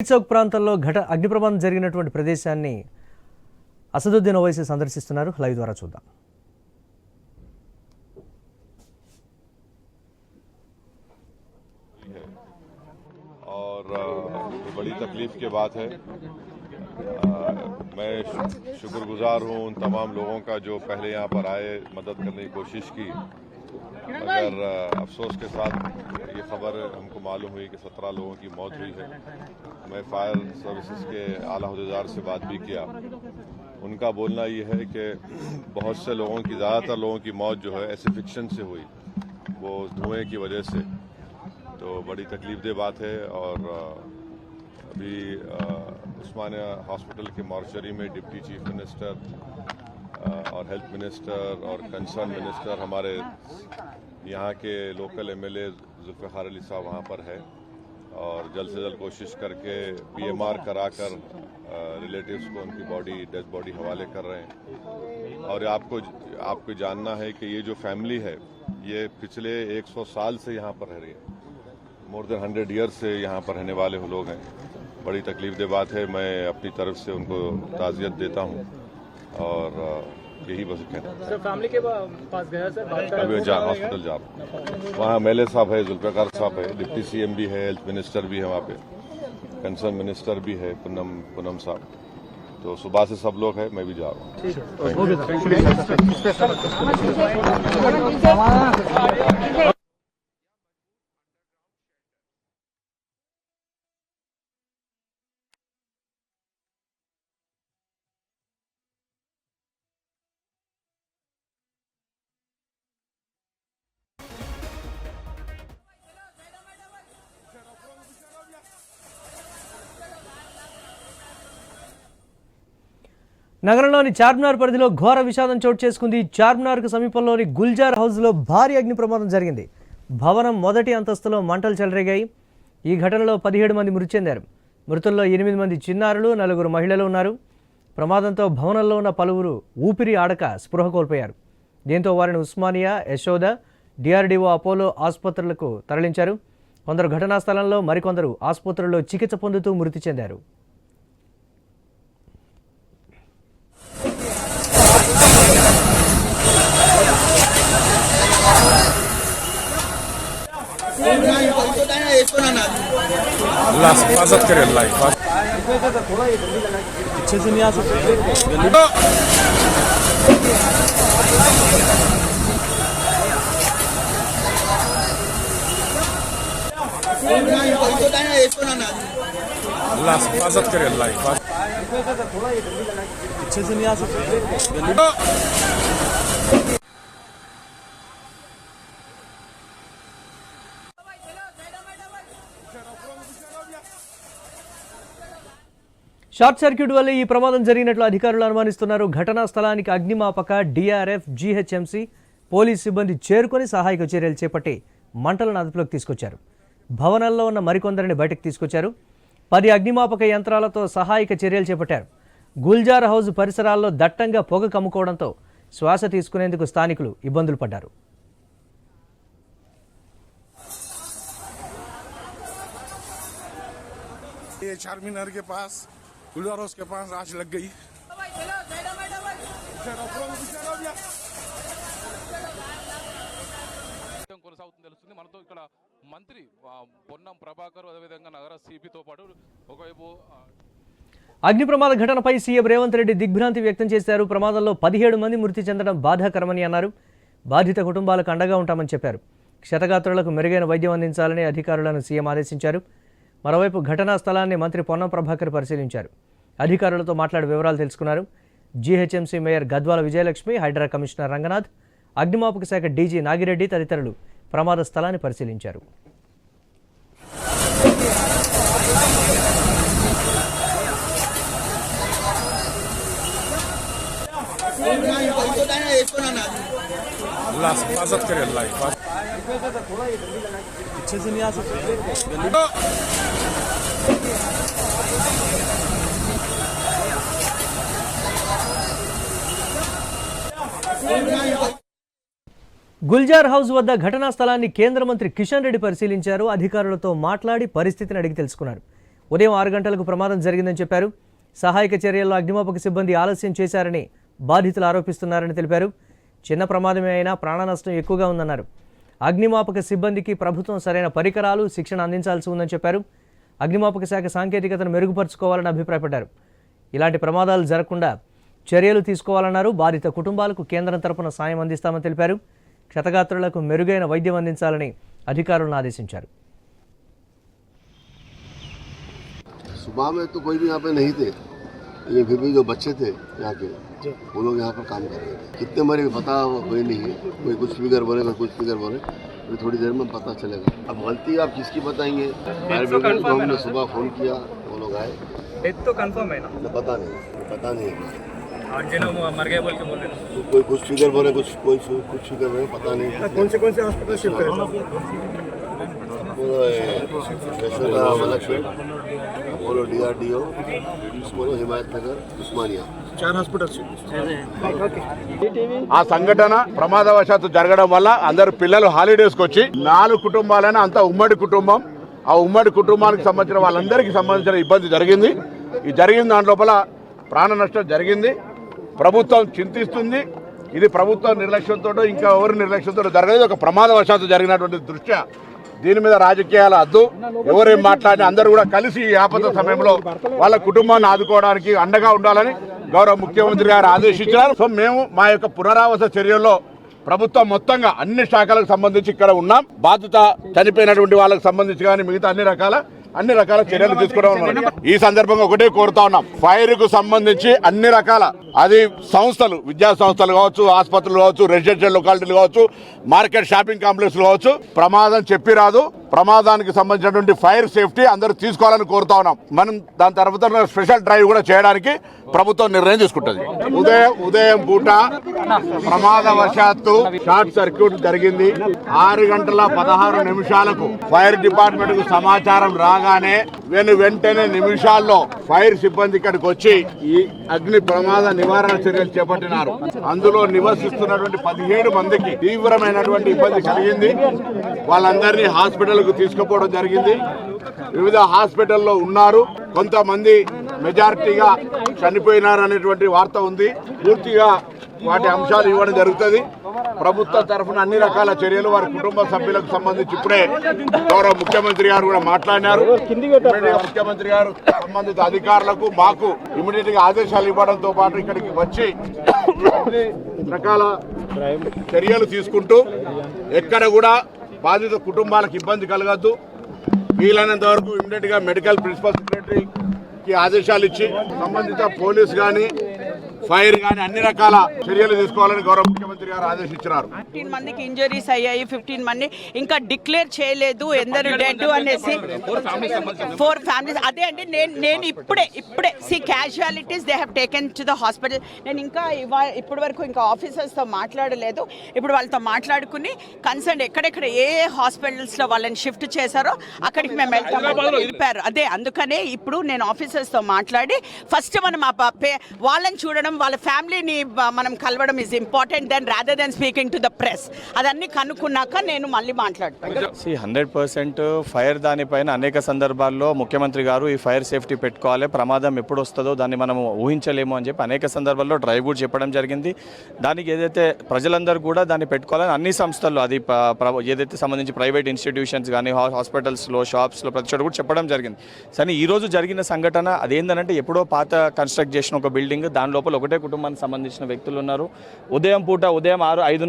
చౌక్ ప్రాంతంలో అగ్ని ప్రమాదం జరిగినటువంటి ప్రదేశాన్ని అసదుద్దీన్ ఓవైసీ సందర్శిస్తున్నారు. లైవ్ ద్వారా చూద్దాం. और बड़ी तकलीफ की बात है। मैं शुक्रगुजार हूं उन तमाम लोगों का जो पहले यहां पर आए, मदद करने की कोशिश की, मगर अफसोस के साथ ये खबर हमको मालूम हुई कि 17 लोगों की मौत हुई है। मैं फायर सर्विसेज के आला अहदेदार से बात भी किया। उनका बोलना ये है कि बहुत से लोगों की, ज़्यादातर लोगों की मौत जो है एसिफिक्शन से हुई, वो धुएं की वजह से। तो बड़ी तकलीफदेह बात है। और अभी उस्मानिया हॉस्पिटल के मॉर्चरी में डिप्टी चीफ मिनिस्टर और हेल्थ मिनिस्टर और कंसर्न मिनिस्टर, हमारे यहाँ के लोकल एमएलए जुल्फ़िकार अली साहब वहाँ पर है, और जल्द से जल्द कोशिश करके पीएमआर कराकर रिलेटिव्स को उनकी डेड बॉडी हवाले कर रहे हैं। और आपको जानना है कि ये जो फैमिली है ये पिछले 100 साल से यहाँ पर रह रही है, मोर देन 100 ईयर्स से यहाँ पर रहने वाले लोग हैं। बड़ी तकलीफदेह बात है। मैं अपनी तरफ से उनको ताज़ियत देता हूँ और यही बस कहना है। सर फैमिली के पास गया सर, अभी हॉस्पिटल जा रहा हूँ। वहाँ एमएलए साहब है, जुल्फ़िकार साहब है, डिप्टी सीएम भी है, हेल्थ मिनिस्टर भी है, वहाँ पे कंसर्न मिनिस्टर भी है, पूनम साहब। तो सुबह से सब लोग हैं, मैं भी जा रहा हूँ। నగరంలోని చార్మినార్ పరిధిలో ఘోర విషాదం చోటు చేసుకుంది. చార్మినార్కు సమీపంలోని గుల్జార్ హౌస్లో భారీ అగ్ని ప్రమాదం జరిగింది. భవనం మొదటి అంతస్తులో మంటలు చెలరేగాయి. ఈ ఘటనలో 17 మంది మృతి చెందారు. మృతుల్లో 8 మంది చిన్నారులు, 4 మహిళలు ఉన్నారు. ప్రమాదంతో భవనంలో ఉన్న పలువురు ఊపిరి ఆడక స్పృహ కోల్పోయారు. దీంతో వారిని ఉస్మానియా, యశోద, డిఆర్డీఓ అపోలో ఆసుపత్రులకు తరలించారు. కొందరు ఘటనా స్థలంలో, మరికొందరు ఆసుపత్రుల్లో చికిత్స పొందుతూ మృతి చెందారు. अल्लाह हिफाजत करे, अल्लाह पीछे से नहीं आ सकते। अल्लाह हिफाजत करे, अल्लाह पीछे से नहीं आ सकते। షార్ట్ సర్క్యూట్ వల్ల ఈ ప్రమాదం జరిగినట్లు అధికారులు అనుమానిస్తున్నారు. ఘటనా స్థలానికి అగ్నిమాపక, డిఆర్ఎఫ్, జీహెచ్ఎంసీ పోలీస్ సిబ్బంది చేరుకొని సహాయక చర్యలు చేపట్టి మంటలను అదుపులోకి తీసుకొచ్చారు. భవనంలో ఉన్న మరికొందరిని బయటకు తీసుకొచ్చారు. 10 అగ్నిమాపక యంత్రాలతో సహాయక చర్యలు చేపట్టారు. గుల్జార్ హౌస్ పరిసరాల్లో దట్టంగా పొగ కమ్ముకోవడంతో శ్వాస తీసుకునేందుకు స్థానికులు ఇబ్బందులు పడ్డారు. चारमीनार के पास, गुलजार हाउस के पास आग लग गई। కొనసాగుతుంది తెలుస్తుంది. మనతో ఇక్కడ మంత్రి పొన్నం ప్రభాకర్, అదేవిధంగా నగర సిపితో పాటు ఒకవైపు అగ్ని ప్రమాద ఘటనపై సీఎం రేవంత్ రెడ్డి దిగ్భ్రాంతి వ్యక్తం చేశారు. ప్రమాదంలో 17 మంది మృతి చెందడం బాధాకరమని అన్నారు. బాధిత కుటుంబాలకు అండగా ఉంటామని చెప్పారు. క్షతగాత్రులకు మెరుగైన వైద్యం అందించాలని అధికారులను సీఎం ఆదేశించారు. మరోవైపు ఘటనా స్థలాన్ని మంత్రి పొన్నం ప్రభాకర్ పరిశీలించారు. అధికారులతో మాట్లాడి వివరాలు తెలుసుకున్నారు. GHMC mayor Gadwal Vijayalakshmi, HYDRAA commissioner Ranganath, అగ్నిమాపక శాఖ డీజీ నాగిరెడ్డి తదితరులు ప్రమాద స్థలాన్ని పరిశీలించారు. अल्लाह हिफाजत करे, अल्लाह पीछे से नहीं आ सकते। గుల్జార్ హౌస్ వద్ద ఘటనా స్థలాన్ని కేంద్ర మంత్రి కిషన్ రెడ్డి పరిశీలించారు. అధికారులతో మాట్లాడి పరిస్థితిని అడిగి తెలుసుకున్నారు. ఉదయం 6 గంటలకు ప్రమాదం జరిగిందని చెప్పారు. సహాయక చర్యల్లో అగ్నిమాపక సిబ్బంది ఆలస్యం చేశారని బాధితులు ఆరోపిస్తున్నారని తెలిపారు. చిన్న ప్రమాదమే అయినా ప్రాణ నష్టం ఎక్కువగా ఉందన్నారు. అగ్నిమాపక సిబ్బందికి ప్రభుత్వం సరైన పరికరాలు, శిక్షణ అందించాల్సి ఉందని చెప్పారు. అగ్నిమాపక శాఖ సాంకేతికతను మెరుగుపరుచుకోవాలని అభిప్రాయపడ్డారు. ఇలాంటి ప్రమాదాలు జరగకుండా చర్యలు తీసుకోవాలన్నారు. బాధిత కుటుంబాలకు కేంద్రం తరపున సాయం అందిస్తామని తెలిపారు. క్షతగాత్రులకు మెరుగైన వైద్యం అందించాలని అధికారులను ఆదేశించారు. सुबह में तो कोई भी यहाँ पे नहीं थे, लेकिन फिर भी जो बच्चे थे यहाँ के वो लोग यहाँ पर काम कर रहे थे. कितने मरे पता कोई नहीं है, कोई कुछ फिगर बोले कोई कुछ फिगर बोले, अभी थोड़ी देर में पता चलेगा. अब गलती आप किसकी बताएंगे? फायर ब्रिगेड को हमने सुबह फ़ोन किया, वो लोग आए. डेथ तो कंफर्म है ना? पता नहीं 8 जन मर गए बोल के बोल रहे तो कोई कुछ फिगर बोले कुछ फिगर बोले, पता नहीं. कौन से हॉस्पिटल शिफ्ट करें? अपोलो DRDO, अपोलो हिमायत नगर, उस्मानिया 4 हॉस्पिटल. ఆ సంఘటన ప్రమాదవశాత్తు జరగడం వల్ల అందరు పిల్లలు హాలిడేస్కి వచ్చి 4 కుటుంబాలైనా అంతా ఉమ్మడి కుటుంబం. ఆ ఉమ్మడి కుటుంబానికి సంబంధించిన వాళ్ళందరికీ సంబంధించిన ఇబ్బంది జరిగింది. ఈ జరిగిన దాని లోపల ప్రాణ నష్టం జరిగింది. ప్రభుత్వం చింతిస్తుంది. ఇది ప్రభుత్వం నిర్లక్ష్యంతో ఇంకా ఎవరి నిర్లక్ష్యంతో జరగలేదు. ఒక ప్రమాదవశాత్తు జరిగినటువంటి దృష్ట్యా దీని మీద రాజకీయాల అద్దు. ఎవరేం మాట్లాడినా అందరూ కూడా కలిసి ఈ ఆపద సమయంలో వాళ్ళ కుటుంబాన్ని ఆదుకోవడానికి అండగా ఉండాలని గౌరవ ముఖ్యమంత్రి గారు ఆదేశించారు. సో మేము మా యొక్క పునరావాస చర్యల్లో ప్రభుత్వం మొత్తంగా అన్ని శాఖలకు సంబంధించి ఇక్కడ ఉన్నాం. బాధిత చనిపోయినటువంటి వాళ్ళకి సంబంధించి కానీ మిగతా అన్ని రకాల చర్యలు తీసుకోవడం. ఈ సందర్భంగా ఒకటే కోరుతా ఉన్నాం, ఫైర్ కు సంబంధించి అన్ని రకాల అది సంస్థలు, విద్యా సంస్థలు కావచ్చు, ఆసుపత్రులు కావచ్చు, రెసిడెన్షియల్ లొకాలిటీలు కావచ్చు, మార్కెట్ షాపింగ్ కాంప్లెక్స్ కావచ్చు, ప్రమాదం చెప్పి రాదు. ప్రమాదానికి సంబంధించినటువంటి ఫైర్ సేఫ్టీ అందరూ తీసుకోవాలని కోరుతా ఉన్నాం. మనం దాని తర్వాత స్పెషల్ డ్రైవ్ కూడా చేయడానికి ప్రభుత్వం నిర్ణయం తీసుకుంటుంది. ఉదయం పూట ప్రమాదవశాత్తు షార్ట్ సర్క్యూట్ జరిగింది. 6:16 ఫైర్ డిపార్ట్మెంట్ కు సమాచారం రాగానే వెంటనే నిమిషాల్లో ఫైర్ సిబ్బంది ఇక్కడికి వచ్చి ఈ అగ్ని ప్రమాద నివారణ చర్యలు చేపట్టినారు. అందులో నివసిస్తున్నటువంటి 17 మందికి తీవ్రమైనటువంటి ఇబ్బంది కలిగింది. వాళ్ళందరినీ హాస్పిటల్కు తీసుకుపోవడం జరిగింది. వివిధ హాస్పిటల్లో ఉన్నారు. కొంతమంది మెజారిటీగా చనిపోయినారు అనేటువంటి వార్త ఉంది. పూర్తిగా వాటి అంశాలు ఇవ్వడం జరుగుతుంది. ప్రభుత్వం తరఫున అన్ని రకాల చర్యలు వారి కుటుంబ సభ్యులకు సంబంధించి ఇప్పుడే గౌరవ ముఖ్యమంత్రి గారు కూడా మాట్లాడినారు. ముఖ్యమంత్రి గారు సంబంధిత అధికారులకు మాకు ఇమీడియట్ గా ఆదేశాలు ఇవ్వడంతో పాటు ఇక్కడికి వచ్చి అన్ని రకాల చర్యలు తీసుకుంటూ ఎక్కడ కూడా బాధిత కుటుంబాలకు ఇబ్బంది కలగద్దు, వీలైనంత వరకు ఇమీడియట్ గా మెడికల్ ప్రిన్సిపల్ సెక్రటరీకి ఆదేశాలు ఇచ్చి సంబంధిత పోలీస్ కానీ ఫైర్ కానీ అన్ని రకాల చర్యలు తీసుకోవాలని గౌరవ ముఖ్యమంత్రి గారు ఆదేశించారు. 15 మందికి ఇంజరీస్ అయ్యాయి. 15 మంది ఇంకా డిక్లేర్ చేయలేదు ఎందరు డెడ్ అనేసి. 4 ఫ్యామిలీస్. అదే అండి నేను ఇప్పుడే casualties they have taken to the hospital. నేను ఇంకా ఇప్పటి వరకు ఇంకా ఆఫీసర్స్తో మాట్లాడలేదు. ఇప్పుడు వాళ్ళతో మాట్లాడుకుని కన్సర్న్ ఎక్కడెక్కడ ఏ హాస్పిటల్స్లో వాళ్ళని షిఫ్ట్ చేశారో అక్కడికి మేము వెళ్తాము. అదే అందుకనే ఇప్పుడు నేను ఆఫీసర్స్తో మాట్లాడి ఫస్ట్ మనం వాళ్ళని చూడడం, వాళ్ళ ఫ్యామిలీని మనం కలవడం is important then rather than speaking to the press. అదన్నీ కనుక్కున్నాక నేను మళ్ళీ మాట్లాడతాను. 100% ఫైర్ దానిపైన అనేక సందర్భాల్లో ముఖ్యమంత్రి గారు ఈ ఫైర్ సేఫ్టీ పెట్టుకోవాలి, ప్రమాదం ఎప్పుడు వస్తుందో దాన్ని మనం ఊహించలేము అని చెప్పి అనేక సందర్భాల్లో డ్రైవ్ కూడా చెప్పడం జరిగింది. దానికి ఏదైతే ప్రజలందరూ కూడా దాన్ని పెట్టుకోవాలని అన్ని సంస్థల్లో అది ఏదైతే సంబంధించి ప్రైవేట్ ఇన్స్టిట్యూషన్స్ కానీ హాస్పిటల్స్లో, షాప్స్లో ప్రతి చోట కూడా చెప్పడం జరిగింది. కానీ ఈరోజు జరిగిన సంఘటన అదేంటంటే ఎప్పుడో పాత కన్స్ట్రక్ట్ చేసిన ఒక బిల్డింగ్, దాని లోపల ఒకటే కుటుంబానికి సంబంధించిన వ్యక్తులు ఉన్నారు. ఉదయం 6, 5